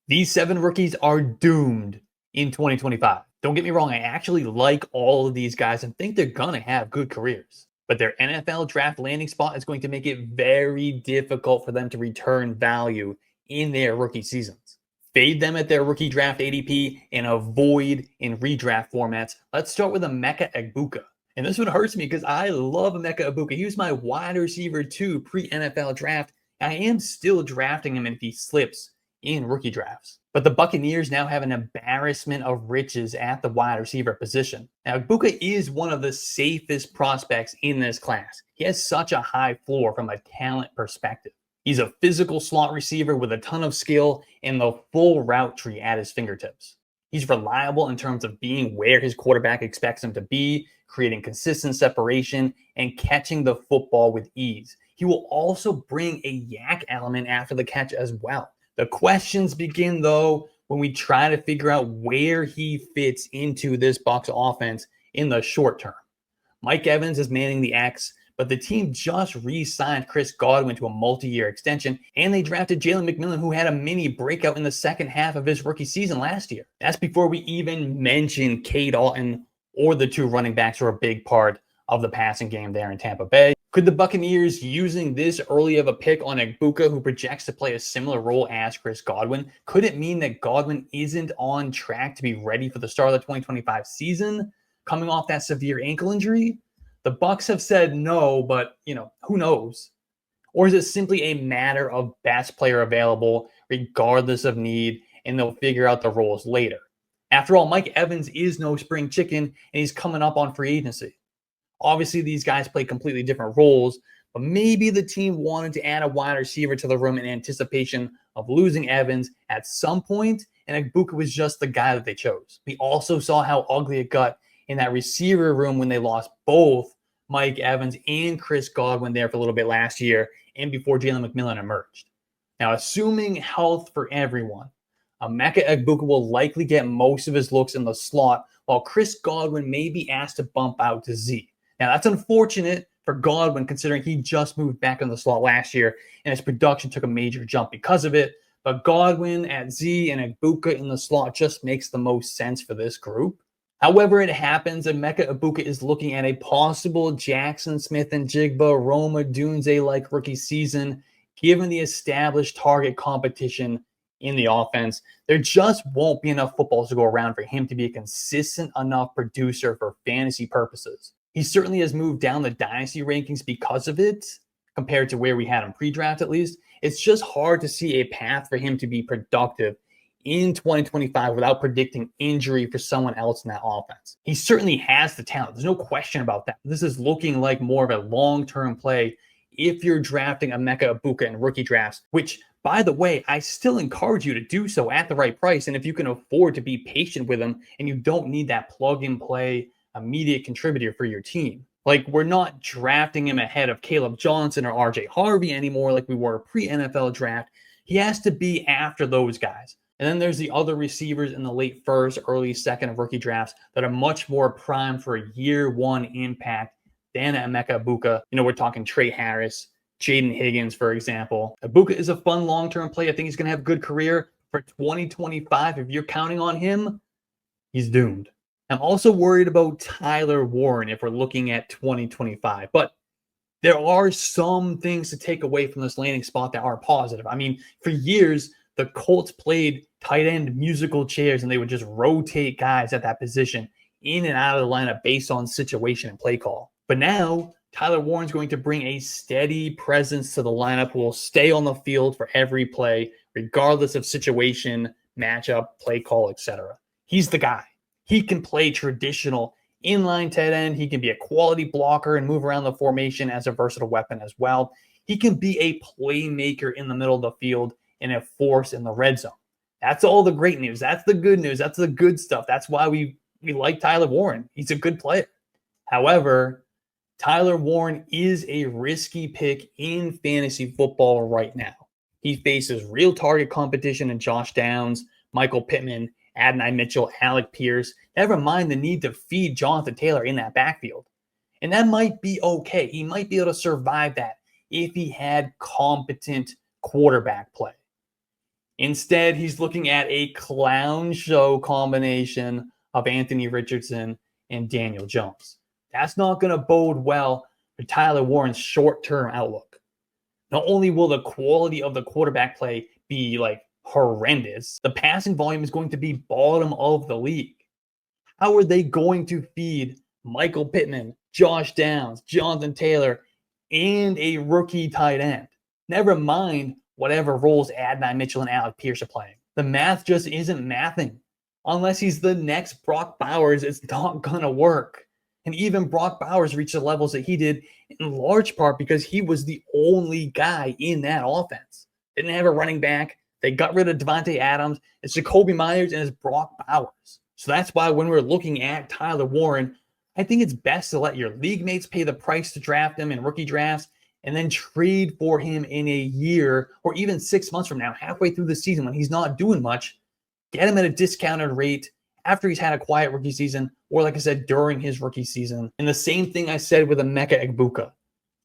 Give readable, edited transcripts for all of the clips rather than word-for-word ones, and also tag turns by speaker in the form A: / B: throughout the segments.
A: These 7 rookies are doomed in 2025. Don't get me wrong, I actually like all of these guys and think they're going to have good careers. But their NFL draft landing spot is going to make it very difficult for them to return value in their rookie seasons. Fade them at their rookie draft ADP and avoid in redraft formats. Let's start with Emeka Egbuka. And this one hurts me because I love Emeka Egbuka. He was my wide receiver too pre-NFL draft. I am still drafting him if he slips in rookie drafts. But the Buccaneers now have an embarrassment of riches at the wide receiver position. Now, Egbuka is one of the safest prospects in this class. He has such a high floor from a talent perspective. He's a physical slot receiver with a ton of skill and the full route tree at his fingertips. He's reliable in terms of being where his quarterback expects him to be, creating consistent separation, and catching the football with ease. He will also bring a yak element after the catch as well. The questions begin, though, when we try to figure out where he fits into this Bucs offense in the short term. Mike Evans is manning the X, but the team just re-signed Chris Godwin to a multi-year extension, and they drafted Jalen McMillan, who had a mini breakout in the second half of his rookie season last year. That's before we even mention Cade Otton or the 2 running backs who are a big part of the passing game there in Tampa Bay. Could the Buccaneers, using this early of a pick on Egbuka, who projects to play a similar role as Chris Godwin, could it mean that Godwin isn't on track to be ready for the start of the 2025 season, coming off that severe ankle injury? The Bucs have said no, but, who knows? Or is it simply a matter of best player available, regardless of need, and they'll figure out the roles later? After all, Mike Evans is no spring chicken, and he's coming up on free agency. Obviously, these guys play completely different roles, but maybe the team wanted to add a wide receiver to the room in anticipation of losing Evans at some point, and Egbuka was just the guy that they chose. We also saw how ugly it got in that receiver room when they lost both Mike Evans and Chris Godwin there for a little bit last year and before Jalen McMillan emerged. Now, assuming health for everyone, Emeka Egbuka will likely get most of his looks in the slot, while Chris Godwin may be asked to bump out to Z. Now, that's unfortunate for Godwin, considering he just moved back in the slot last year, and his production took a major jump because of it. But Godwin at Z and Egbuka in the slot just makes the most sense for this group. However it happens, Emeka Egbuka is looking at a possible Jackson Smith-Njigba, Rome Odunze-like rookie season, given the established target competition in the offense. There just won't be enough footballs to go around for him to be a consistent enough producer for fantasy purposes. He certainly has moved down the Dynasty rankings because of it, compared to where we had him pre-draft at least. It's just hard to see a path for him to be productive in 2025 without predicting injury for someone else in that offense. He certainly has the talent. There's no question about that. This is looking like more of a long-term play if you're drafting Emeka Egbuka in rookie drafts, which, by the way, I still encourage you to do so at the right price. And if you can afford to be patient with him and you don't need that plug-and-play immediate contributor for your team. Like, we're not drafting him ahead of Caleb Johnson or RJ Harvey anymore like we were pre-NFL draft. He has to be after those guys. And then there's the other receivers in the late first, early second of rookie drafts that are much more primed for a year one impact than Emeka Egbuka. We're talking Trey Harris, Jaden Higgins, for example. Egbuka is a fun long-term play. I think he's going to have a good career. For 2025, if you're counting on him, he's doomed. I'm also worried about Tyler Warren if we're looking at 2025. But there are some things to take away from this landing spot that are positive. I mean, for years, the Colts played tight end musical chairs, and they would just rotate guys at that position in and out of the lineup based on situation and play call. But now, Tyler Warren's going to bring a steady presence to the lineup who will stay on the field for every play, regardless of situation, matchup, play call, etc. He's the guy. He can play traditional inline tight end. He can be a quality blocker and move around the formation as a versatile weapon as well. He can be a playmaker in the middle of the field and a force in the red zone. That's all the great news. That's the good news. That's the good stuff. That's why we like Tyler Warren. He's a good player. However, Tyler Warren is a risky pick in fantasy football right now. He faces real target competition in Josh Downs, Michael Pittman, Adonai Mitchell, Alec Pierce. Never mind the need to feed Jonathan Taylor in that backfield. And that might be okay. He might be able to survive that if he had competent quarterback play. Instead, he's looking at a clown show combination of Anthony Richardson and Daniel Jones. That's not going to bode well for Tyler Warren's short-term outlook. Not only will the quality of the quarterback play be like horrendous, the passing volume is going to be bottom of the league. How are they going to feed Michael Pittman, Josh Downs, Jonathan Taylor, and a rookie tight end? Never mind whatever roles Adonai Mitchell and Alec Pierce are playing. The math just isn't mathing. Unless he's the next Brock Bowers, it's not going to work. And even Brock Bowers reached the levels that he did in large part because he was the only guy in that offense. Didn't have a running back. They got rid of Devontae Adams. It's Jacoby Myers and it's Brock Bowers. So that's why when we're looking at Tyler Warren, I think it's best to let your league mates pay the price to draft him in rookie drafts and then trade for him in a year or even 6 months from now, halfway through the season when he's not doing much. Get him at a discounted rate after he's had a quiet rookie season, or like I said, during his rookie season. And the same thing I said with Emeka Egbuka.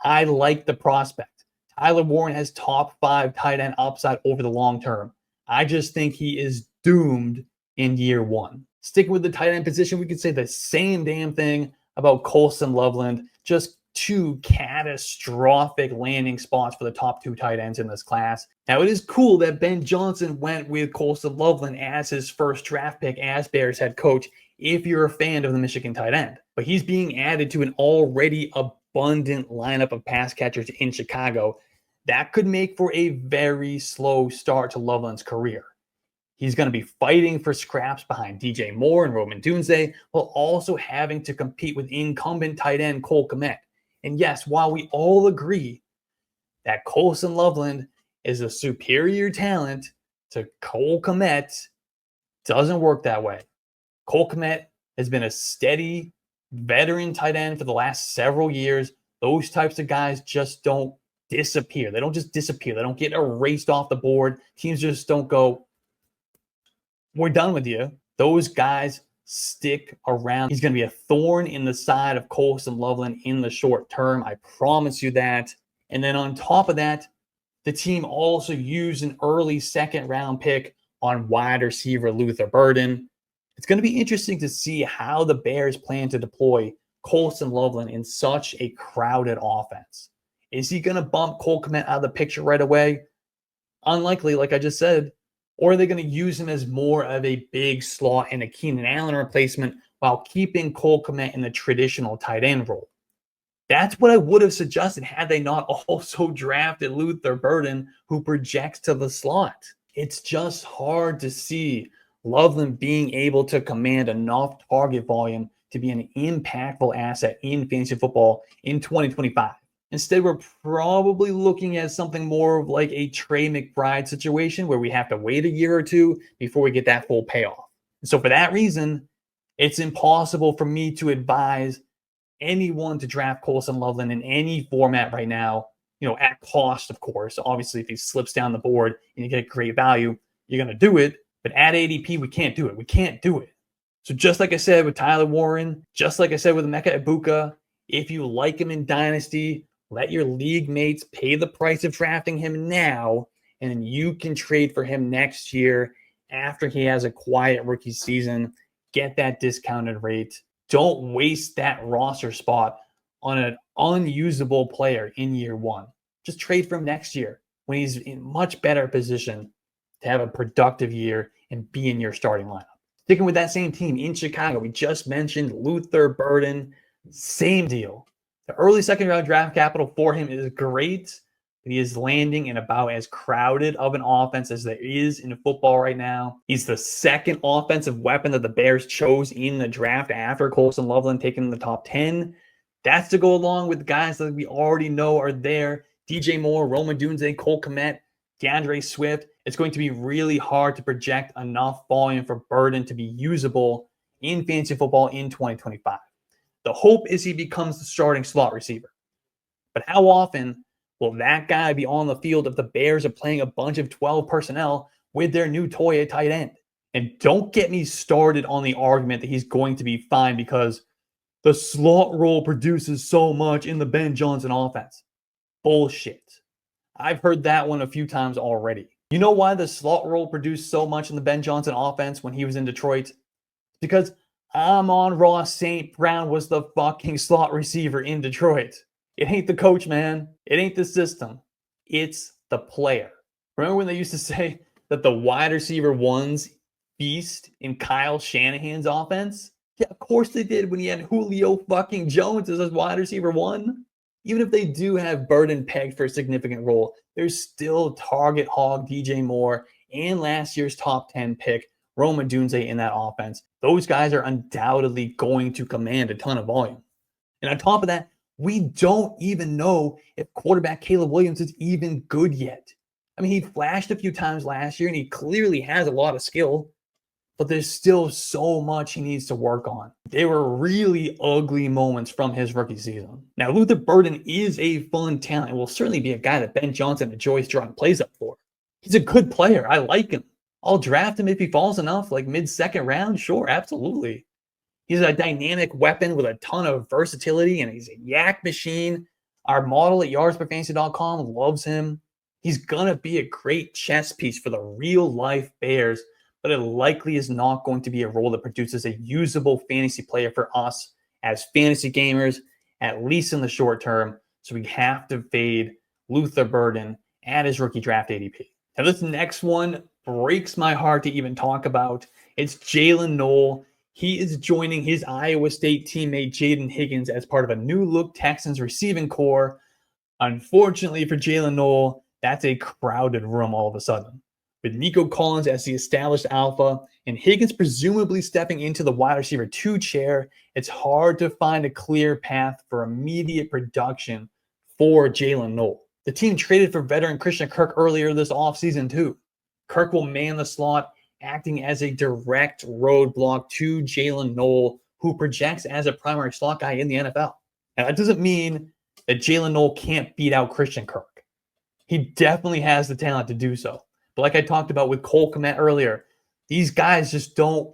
A: I like the prospect. Tyler Warren has top 5 tight end upside over the long term. I just think he is doomed in year 1. Sticking with the tight end position, we could say the same damn thing about Colston Loveland. Just 2 catastrophic landing spots for the top 2 tight ends in this class. Now, it is cool that Ben Johnson went with Colston Loveland as his first draft pick as Bears head coach, if you're a fan of the Michigan tight end. But he's being added to an already abundant lineup of pass catchers in Chicago. That could make for a very slow start to Loveland's career. He's going to be fighting for scraps behind DJ Moore and Rome Odunze, while also having to compete with incumbent tight end Cole Kmet. And yes, while we all agree that Colston Loveland is a superior talent to Cole Kmet, doesn't work that way. Cole Kmet has been a steady veteran tight end for the last several years. Those types of guys just don't disappear. They don't just disappear. They don't get erased off the board. Teams just don't go, we're done with you. Those guys stick around. He's going to be a thorn in the side of Colston Loveland in the short term. I promise you that. And then on top of that, the team also used an early 2nd round pick on wide receiver Luther Burden. It's going to be interesting to see how the Bears plan to deploy Colston Loveland in such a crowded offense. Is he going to bump Cole Kmet out of the picture right away? Unlikely, like I just said. Or are they going to use him as more of a big slot and a Keenan Allen replacement while keeping Cole Kmet in the traditional tight end role? That's what I would have suggested had they not also drafted Luther Burden, who projects to the slot. It's just hard to see Loveland being able to command enough target volume to be an impactful asset in fantasy football in 2025. Instead, we're probably looking at something more of like a Trey McBride situation where we have to wait a year or 2 before we get that full payoff. And so for that reason, it's impossible for me to advise anyone to draft Colston Loveland in any format right now, at cost, of course. Obviously, if he slips down the board and you get great value, you're going to do it. But at ADP, we can't do it. We can't do it. So just like I said with Tyler Warren, just like I said with Emeka Egbuka, if you like him in Dynasty, let your league mates pay the price of drafting him now, and then you can trade for him next year after he has a quiet rookie season. Get that discounted rate. Don't waste that roster spot on an unusable player in year 1. Just trade for him next year when he's in much better position to have a productive year and be in your starting lineup. Sticking with that same team in Chicago, we just mentioned Luther Burden. Same deal. The early 2nd round draft capital for him is great, but he is landing in about as crowded of an offense as there is in football right now. He's the 2nd offensive weapon that the Bears chose in the draft after Colston Loveland taken in the top 10. That's to go along with guys that we already know are there. DJ Moore, Rome Odunze, Cole Kmet, DeAndre Swift. It's going to be really hard to project enough volume for Burden to be usable in fantasy football in 2025. The hope is he becomes the starting slot receiver. But how often will that guy be on the field if the Bears are playing a bunch of 12 personnel with their new toy at tight end? And don't get me started on the argument that he's going to be fine because the slot role produces so much in the Ben Johnson offense. Bullshit. I've heard that one a few times already. You know why the slot role produced so much in the Ben Johnson offense when he was in Detroit? Because Amon-Ra St. Brown was the fucking slot receiver in Detroit. It ain't the coach, man. It ain't the system. It's the player. Remember when they used to say that the wide receiver ones feast in Kyle Shanahan's offense? Yeah, of course they did when he had Julio fucking Jones as his wide receiver one. Even if they do have Burden pegged for a significant role, there's still target hog DJ Moore and last year's top 10 pick Rome Odunze in that offense. Those guys are undoubtedly going to command a ton of volume. And on top of that, we don't even know if quarterback Caleb Williams is even good yet. I mean, he flashed a few times last year and he clearly has a lot of skill, but there's still so much he needs to work on. They were really ugly moments from his rookie season. Now, Luther Burden is a fun talent and will certainly be a guy that Ben Johnson enjoys drawing plays up for. He's a good player. I like him. I'll draft him if he falls enough, like mid-second round. Sure, absolutely. He's a dynamic weapon with a ton of versatility, and he's a yak machine. Our model at yardsperfantasy.com loves him. He's going to be a great chess piece for the real-life Bears, but it likely is not going to be a role that produces a usable fantasy player for us as fantasy gamers, at least in the short term. So we have to fade Luther Burden at his rookie draft ADP. Now, this next one breaks my heart to even talk about. It's Jaylin Noel. He is joining his Iowa State teammate Jaden Higgins as part of a new-look Texans receiving core. Unfortunately for Jaylin Noel, that's a crowded room all of a sudden. With Nico Collins as the established alpha and Higgins presumably stepping into the wide receiver 2 chair, it's hard to find a clear path for immediate production for Jaylin Noel. The team traded for veteran Christian Kirk earlier this offseason too. Kirk will man the slot, acting as a direct roadblock to Jaylin Noel, who projects as a primary slot guy in the NFL. Now, that doesn't mean that Jaylin Noel can't beat out Christian Kirk. He definitely has the talent to do so. But like I talked about with Cole Kmet earlier, these guys just don't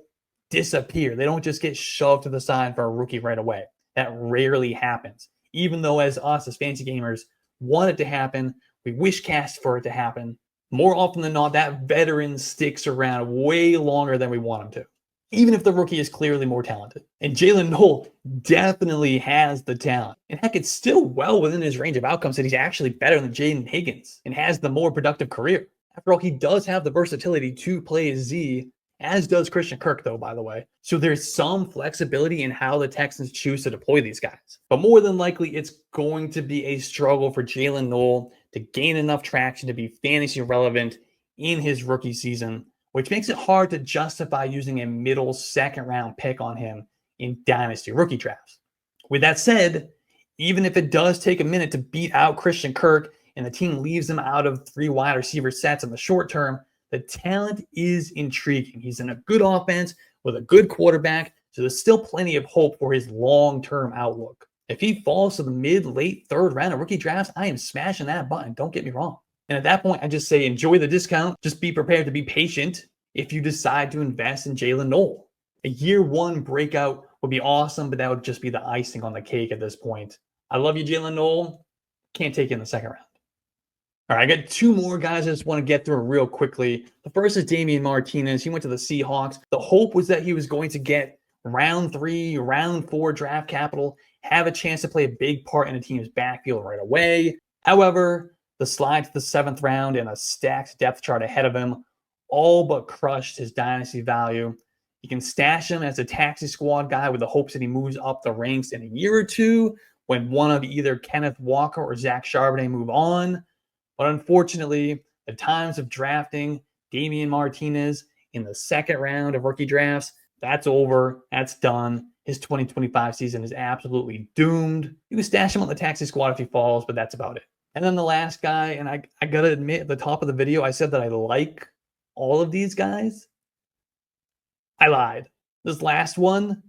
A: disappear. They don't just get shoved to the side for a rookie right away. That rarely happens. Even though as us, as fantasy gamers, want it to happen, we wish cast for it to happen. More often than not, that veteran sticks around way longer than we want him to, even if the rookie is clearly more talented. And Jaylin Noel definitely has the talent. And heck, it's still well within his range of outcomes that he's actually better than Jaden Higgins and has the more productive career. After all, he does have the versatility to play Z, as does Christian Kirk, though, by the way. So there's some flexibility in how the Texans choose to deploy these guys. But more than likely, it's going to be a struggle for Jaylin Noel to gain enough traction to be fantasy relevant in his rookie season, which makes it hard to justify using a middle second round pick on him in Dynasty rookie drafts. With that said, even if it does take a minute to beat out Christian Kirk and the team leaves him out of 3 wide receiver sets in the short term, the talent is intriguing. He's in a good offense with a good quarterback, so there's still plenty of hope for his long-term outlook. If he falls to the mid-late third round of rookie drafts, I am smashing that button. Don't get me wrong. And at that point, I just say enjoy the discount. Just be prepared to be patient if you decide to invest in Jaylin Noel. A year 1 breakout would be awesome, but that would just be the icing on the cake at this point. I love you, Jaylin Noel. Can't take it in the second round. All right, I got 2 more guys I just want to get through real quickly. The first is Damien Martinez. He went to the Seahawks. The hope was that he was going to get round 3, round 4 draft capital, have a chance to play a big part in the team's backfield right away. However, the slide to the 7th round and a stacked depth chart ahead of him all but crushed his dynasty value. You can stash him as a taxi squad guy with the hopes that he moves up the ranks in a year or 2 when one of either Kenneth Walker or Zach Charbonnet move on. But unfortunately, the times of drafting Damien Martinez in the 2nd round of rookie drafts, that's over. That's done. His 2025 season is absolutely doomed. You can stash him on the taxi squad if he falls, but that's about it. And then the last guy, and I got to admit, at the top of the video, I said that I like all of these guys. I lied. This last one,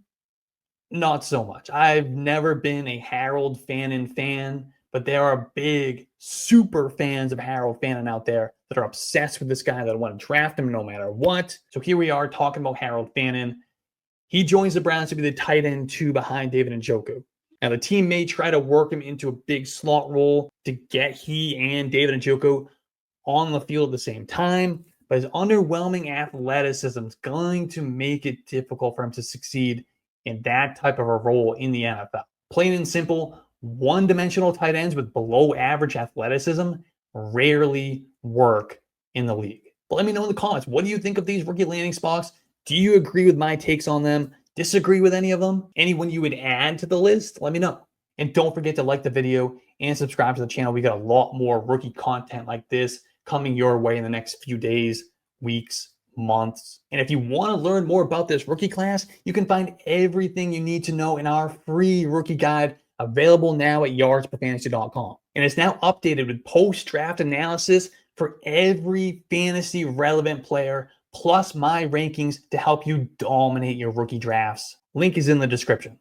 A: not so much. I've never been a Harold Fannin fan, but there are big, super fans of Harold Fannin out there that are obsessed with this guy that want to draft him no matter what. So here we are talking about Harold Fannin. He joins the Browns to be the tight end 2 behind David Njoku. Now, the team may try to work him into a big slot role to get he and David Njoku on the field at the same time, but his underwhelming athleticism is going to make it difficult for him to succeed in that type of a role in the NFL. Plain and simple, one-dimensional tight ends with below average athleticism rarely work in the league. But let me know in the comments, what do you think of these rookie landing spots? Do you agree with my takes on them? Disagree with any of them? Anyone you would add to the list? Let me know. And don't forget to like the video and subscribe to the channel. We got a lot more rookie content like this coming your way in the next few days, weeks, months. And if you want to learn more about this rookie class, you can find everything you need to know in our free rookie guide available now at yardsperfantasy.com. And it's now updated with post-draft analysis for every fantasy relevant player, plus my rankings to help you dominate your rookie drafts. Link is in the description.